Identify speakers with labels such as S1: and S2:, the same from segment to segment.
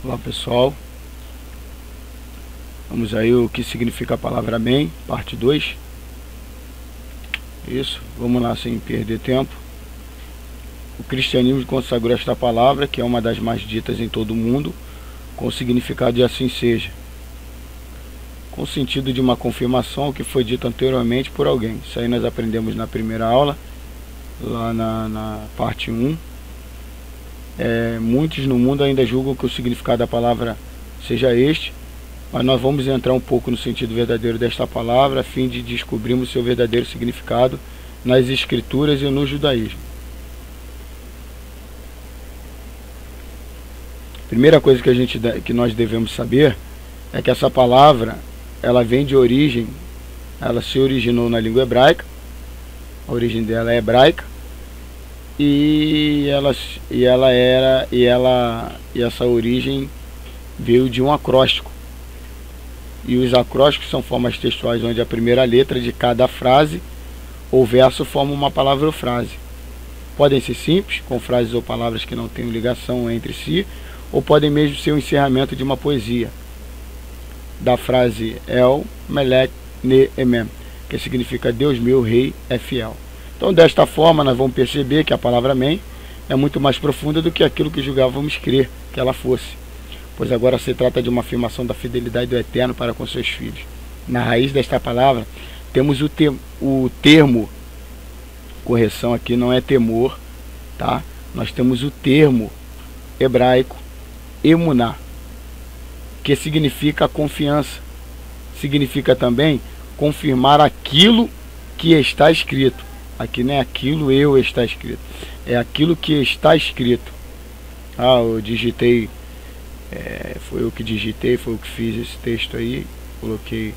S1: Olá pessoal, vamos aí o que significa a palavra amém, parte 2. Isso, vamos lá sem perder tempo. O cristianismo consagrou esta palavra, que é uma das mais ditas em todo o mundo, com o significado de assim seja, com o sentido de uma confirmação que foi dito anteriormente por alguém. Isso aí nós aprendemos na primeira aula, lá na parte 1. Muitos no mundo ainda julgam que o significado da palavra seja este, mas nós vamos entrar um pouco no sentido verdadeiro desta palavra, a fim de descobrirmos seu verdadeiro significado nas escrituras e no judaísmo. Primeira coisa que nós devemos saber é que essa palavra, ela vem de origem, ela se originou na língua hebraica, a origem dela é hebraica, e essa origem veio de um acróstico. E os acrósticos são formas textuais onde a primeira letra de cada frase ou verso forma uma palavra ou frase. Podem ser simples, com frases ou palavras que não tenham ligação entre si, ou podem mesmo ser o encerramento de uma poesia, da frase El Melech Ne Emem, que significa Deus meu, Rei é fiel. Então, desta forma, nós vamos perceber que a palavra amém é muito mais profunda do que aquilo que julgávamos crer que ela fosse, pois agora se trata de uma afirmação da fidelidade do Eterno para com seus filhos. Na raiz desta palavra, temos o termo, correção aqui, não é temor, tá? Nós temos o termo hebraico, emuná, que significa confiança, significa também confirmar aquilo que está escrito. Aqui não é aquilo está escrito, é aquilo que está escrito. Eu digitei, foi eu que digitei, foi eu que fiz esse texto aí, coloquei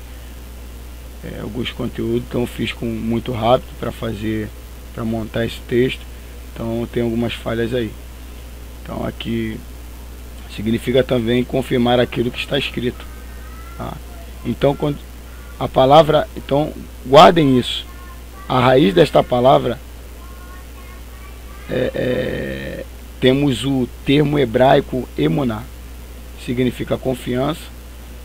S1: alguns conteúdos, então eu fiz muito rápido para montar esse texto, então tem algumas falhas aí. Então aqui significa também confirmar aquilo que está escrito, tá? Então quando a palavra, então guardem isso. A raiz desta palavra, temos o termo hebraico emuná, significa confiança,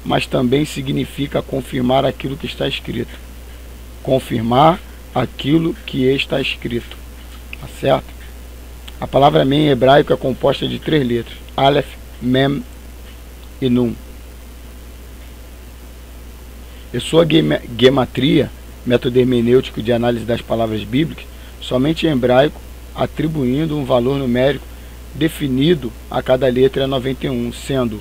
S1: mas também significa confirmar aquilo que está escrito. Confirmar aquilo que está escrito, tá certo? A palavra amém em hebraico é composta de 3 letras, Aleph, Mem e Nun. E sua gematria, método hermenêutico de análise das palavras bíblicas, somente em hebraico, atribuindo um valor numérico definido a cada letra é 91, sendo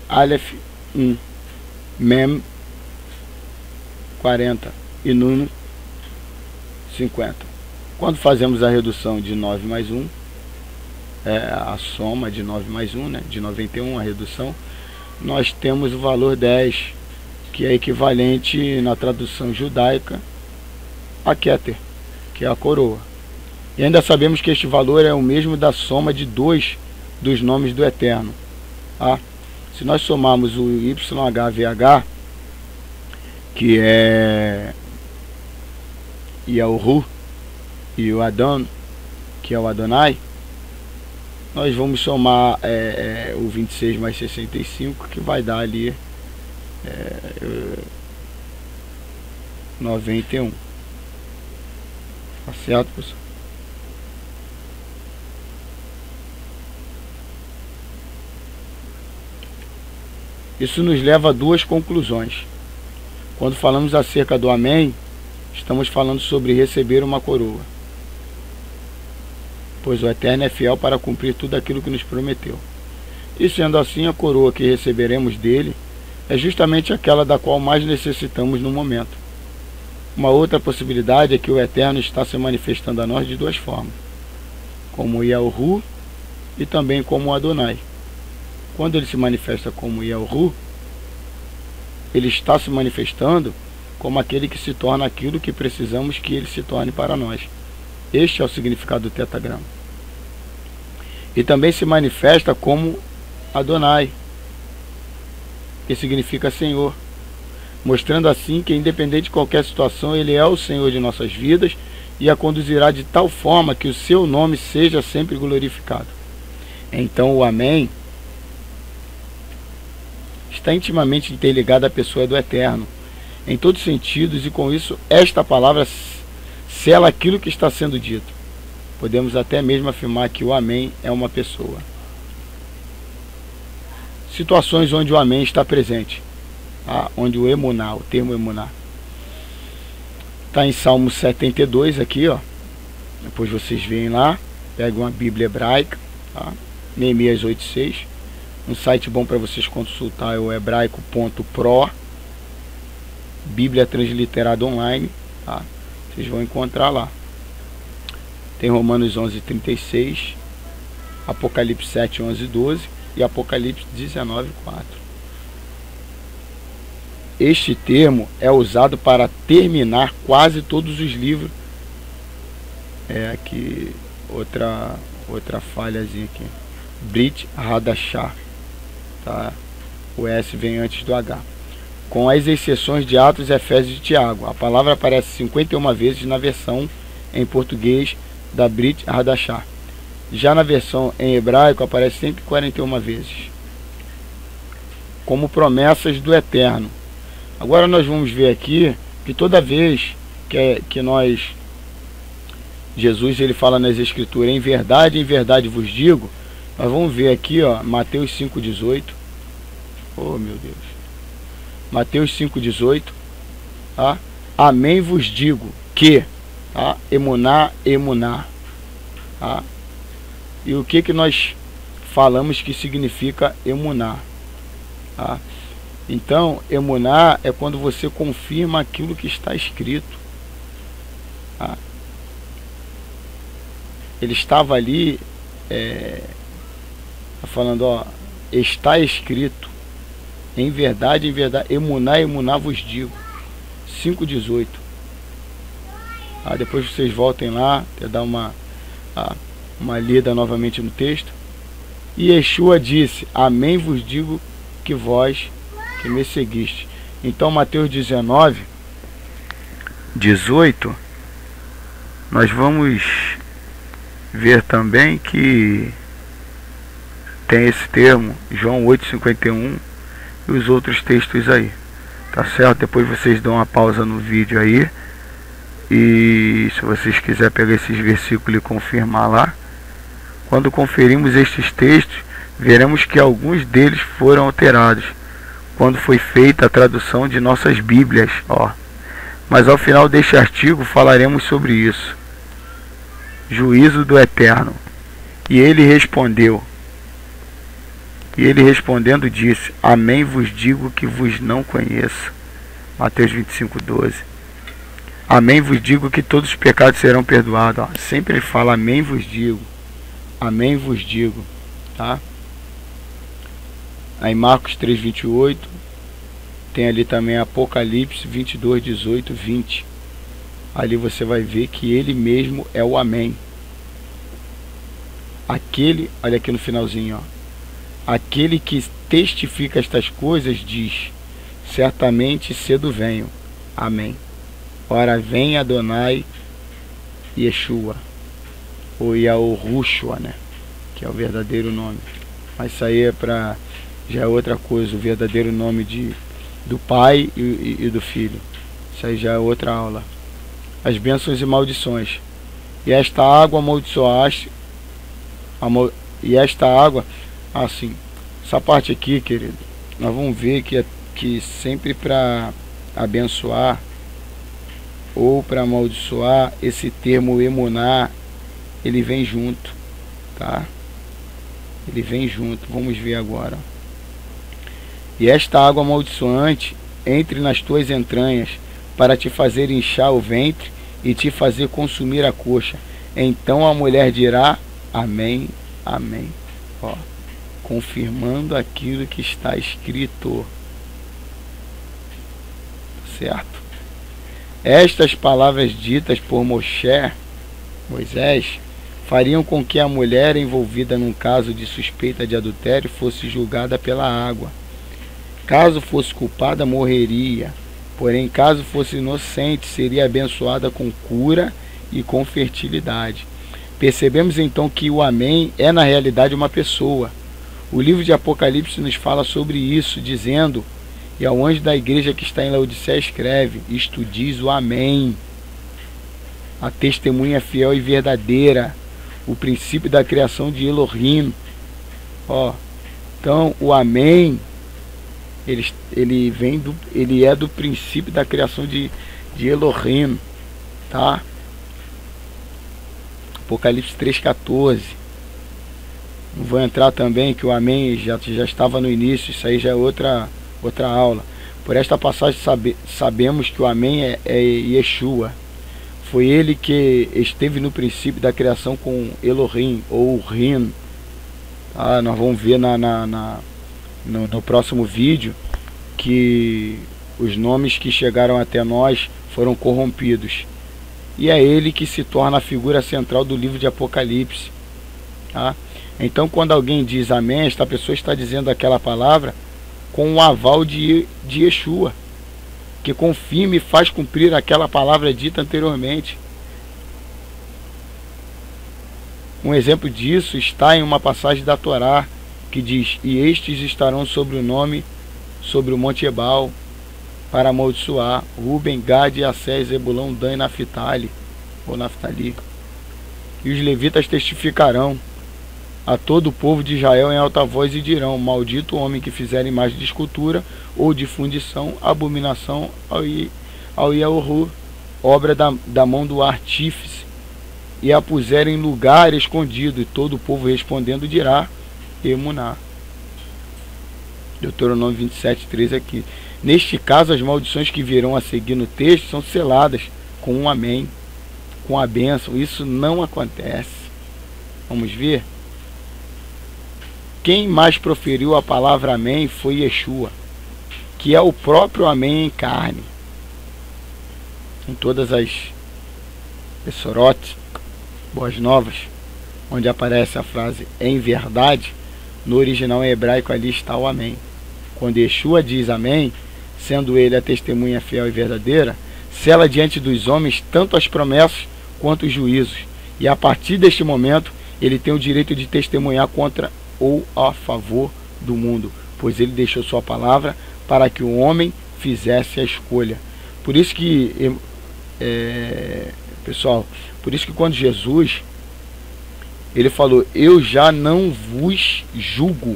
S1: Aleph 1, Mem 40 e Nun 50. Quando fazemos a redução de 9 mais 1, a soma de 9 mais 1, né, de 91, a redução, nós temos o valor 10, que é equivalente na tradução judaica a Keter, que é a coroa. E ainda sabemos que este valor é o mesmo da soma de 2 dos nomes do Eterno. Tá? Se nós somarmos o YHVH, que é Yahu, e o Adon, que é o Adonai, nós vamos somar o 26 mais 65, que vai dar ali 91. Tá certo, pessoal? Isso nos leva a 2 conclusões. Quando falamos acerca do amém, estamos falando sobre receber uma coroa, pois o Eterno é fiel para cumprir tudo aquilo que nos prometeu. E sendo assim, a coroa que receberemos dele é justamente aquela da qual mais necessitamos no momento. Uma outra possibilidade é que o Eterno está se manifestando a nós de 2 formas, como Yahu e também como Adonai. Quando ele se manifesta como Yahu, ele está se manifestando como aquele que se torna aquilo que precisamos que ele se torne para nós. Este é o significado do tetagrama. E também se manifesta como Adonai, que significa Senhor, mostrando assim que, independente de qualquer situação, ele é o Senhor de nossas vidas e a conduzirá de tal forma que o seu nome seja sempre glorificado. Então o amém está intimamente interligada à pessoa do Eterno, em todos os sentidos, e com isso esta palavra sela aquilo que está sendo dito. Podemos até mesmo afirmar que o Amém é uma pessoa. Situações onde o Amém está presente, onde o emuná, o termo emuná, está em Salmo 72 aqui, ó. Depois vocês veem lá, pegam uma Bíblia hebraica, tá? Neemias 8:6. Um site bom para vocês consultar é o hebraico.pro, Bíblia Transliterada Online, tá? Vocês vão encontrar lá. Tem Romanos 11:36, Apocalipse 7:11-12 e Apocalipse 19:4. Este termo é usado para terminar quase todos os livros. Aqui outra falhazinha aqui. Brit Hadashah, tá? O S vem antes do H. Com as exceções de Atos, Efésios e Tiago. A palavra aparece 51 vezes na versão em português da Brit Hadashah. Já na versão em hebraico aparece 141 vezes. Como promessas do Eterno. Agora nós vamos ver aqui que toda vez que Jesus ele fala nas Escrituras, em verdade vos digo, nós vamos ver aqui, ó, Mateus 5:18. Oh, meu Deus. Mateus 5:18, tá? Amém vos digo que, tá? Emuná, tá? E o que nós falamos que significa emuná, tá? Então, emuná é quando você confirma aquilo que está escrito, tá? Ele estava ali, falando, ó, está escrito, em verdade, emuná vos digo, 5:18. Depois vocês voltem lá, dar uma lida novamente no texto. E Yeshua disse, amém vos digo que vós que me seguiste. Então Mateus 19:18, nós vamos ver também que tem esse termo, João 8:51 e os outros textos aí, tá certo? Depois vocês dão uma pausa no vídeo aí, e se vocês quiserem pegar esses versículos e confirmar lá. Quando conferimos estes textos, veremos que alguns deles foram alterados quando foi feita a tradução de nossas Bíblias, ó. Mas ao final deste artigo falaremos sobre isso. Juízo do Eterno. E ele respondendo disse, amém vos digo que vos não conheço. Mateus 25:12. Amém vos digo que todos os pecados serão perdoados, ó. Sempre ele fala amém vos digo, tá? Aí Marcos 3:28, tem ali também Apocalipse 22:18-20. Ali você vai ver que ele mesmo é o amém. Olha aqui no finalzinho, ó. Aquele que testifica estas coisas diz, certamente cedo venho. Amém. Ora vem Adonai Yeshua, ou Yahushua, né? Que é o verdadeiro nome. Mas isso aí já é outra coisa, o verdadeiro nome do Pai e do Filho. Isso aí já é outra aula. As bênçãos e maldições. E esta água amaldiçoaste. E esta água, assim, essa parte aqui, querido, nós vamos ver que sempre para abençoar ou para amaldiçoar, esse termo emuná, ele vem junto, tá? Ele vem junto, vamos ver agora. E esta água amaldiçoante entre nas tuas entranhas, para te fazer inchar o ventre e te fazer consumir a coxa. Então a mulher dirá, amém, amém. Ó, confirmando aquilo que está escrito. Certo? Estas palavras ditas por Moisés, fariam com que a mulher envolvida num caso de suspeita de adultério fosse julgada pela água. Caso fosse culpada, morreria. Porém, caso fosse inocente, seria abençoada com cura e com fertilidade. Percebemos então que o amém é na realidade uma pessoa. O livro de Apocalipse nos fala sobre isso, dizendo: e ao anjo da igreja que está em Laodiceia escreve, isto diz o Amém, a testemunha fiel e verdadeira, o princípio da criação de Elohim. Ó, então o Amém, ele é do princípio da criação de Elohim, tá? Apocalipse 3,14. Não vou entrar também, que o Amém já estava no início, isso aí já é outra aula. Por esta passagem sabemos que o Amém é Yeshua. Foi ele que esteve no princípio da criação com Elohim, ou Rim. Ah, nós vamos ver no próximo vídeo que os nomes que chegaram até nós foram corrompidos. E é ele que se torna a figura central do livro de Apocalipse. Tá? Então, quando alguém diz Amém, esta pessoa está dizendo aquela palavra com o aval de Yeshua, que confirma e faz cumprir aquela palavra dita anteriormente. Um exemplo disso está em uma passagem da Torá, que diz: e estes estarão sobre o monte Ebal, para amaldiçoar Ruben, Gade, Assé, Zebulão, Dan e Naftali, ou Naftali. E os levitas testificarão a todo o povo de Israel em alta voz e dirão: maldito o homem que fizer imagem de escultura ou de fundição, abominação ao Yahu, obra da mão do artífice, e a puser em lugar escondido. E todo o povo respondendo dirá: Emuná. Deuteronômio 27:3 aqui. Neste caso, as maldições que virão a seguir no texto são seladas com um Amém, com a bênção. Isso não acontece. Vamos ver? Quem mais proferiu a palavra Amém foi Yeshua, que é o próprio Amém em carne. Em todas as Bessorot, Boas Novas, onde aparece a frase em verdade, no original em hebraico ali está o Amém. Quando Yeshua diz Amém, sendo ele a testemunha fiel e verdadeira, sela diante dos homens tanto as promessas quanto os juízos. E a partir deste momento, ele tem o direito de testemunhar contra ou a favor do mundo, pois ele deixou sua palavra para que o homem fizesse a escolha. Por isso que, pessoal, por isso que quando Jesus, ele falou: eu já não vos julgo,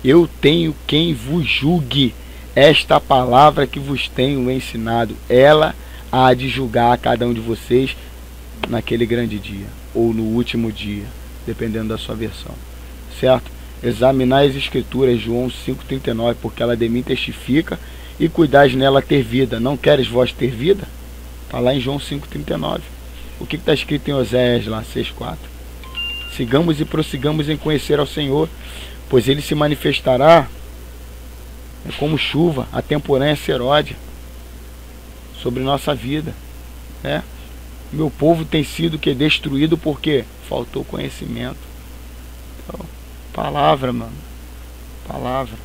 S1: eu tenho quem vos julgue. Esta palavra que vos tenho ensinado, ela há de julgar a cada um de vocês naquele grande dia, ou no último dia, dependendo da sua versão. Certo? Examinai as escrituras, João 5,39, porque ela de mim testifica, e cuidais nela ter vida. Não queres vós ter vida? Está lá em João 5,39. O que está escrito em Oséias lá, 6,4? Sigamos e prossigamos em conhecer ao Senhor, pois ele se manifestará como chuva, a temporânea seródia, sobre nossa vida. Né? Meu povo tem sido destruído porque faltou conhecimento. Então, palavra, mano. Palavra.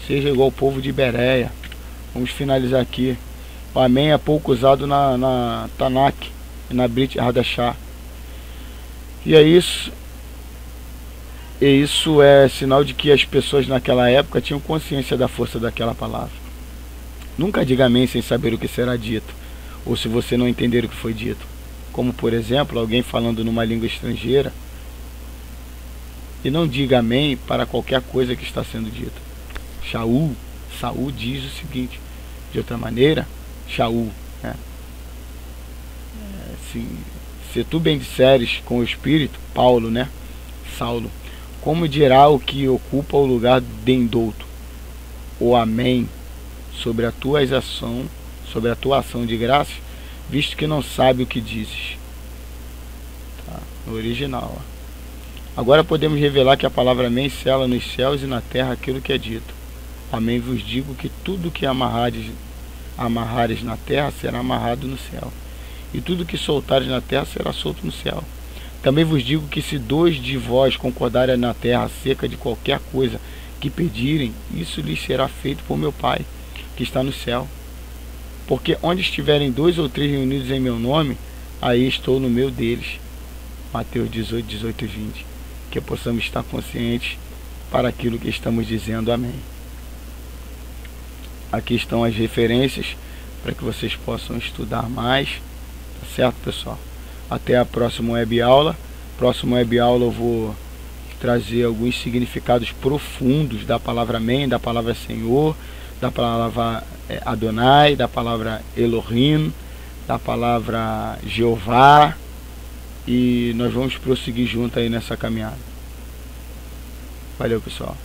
S1: Seja igual o povo de Bereia. Vamos finalizar aqui. O Amém é pouco usado na Tanakh e na Brit Hadashah. E é isso. E isso é sinal de que as pessoas naquela época tinham consciência da força daquela palavra. Nunca diga amém sem saber o que será dito, ou se você não entender o que foi dito. Como, por exemplo, alguém falando numa língua estrangeira. E não diga amém para qualquer coisa que está sendo dita. Saul diz o seguinte, de outra maneira, Shaul, né? Assim, se tu bendisseres com o Espírito, Paulo, né? Saulo, como dirá o que ocupa o lugar de endouto? O Amém sobre a tua ação de graça, visto que não sabe o que dizes. Tá? No original. Ó. Agora podemos revelar que a palavra Amém sela nos céus e na terra aquilo que é dito. Amém vos digo que tudo que amarrares na terra será amarrado no céu, e tudo que soltares na terra será solto no céu. Também vos digo que se dois de vós concordarem na terra acerca de qualquer coisa que pedirem, isso lhes será feito por meu Pai, que está no céu. Porque onde estiverem 2 ou 3 reunidos em meu nome, aí estou no meio deles. Mateus 18, 18 e 20. Que possamos estar conscientes para aquilo que estamos dizendo. Amém. Aqui estão as referências para que vocês possam estudar mais, tá certo, pessoal? Até a próxima web aula. Próxima web aula eu vou trazer alguns significados profundos da palavra amém, da palavra Senhor, da palavra Adonai, da palavra Elohim, da palavra Jeová, e nós vamos prosseguir junto aí nessa caminhada. Valeu, pessoal.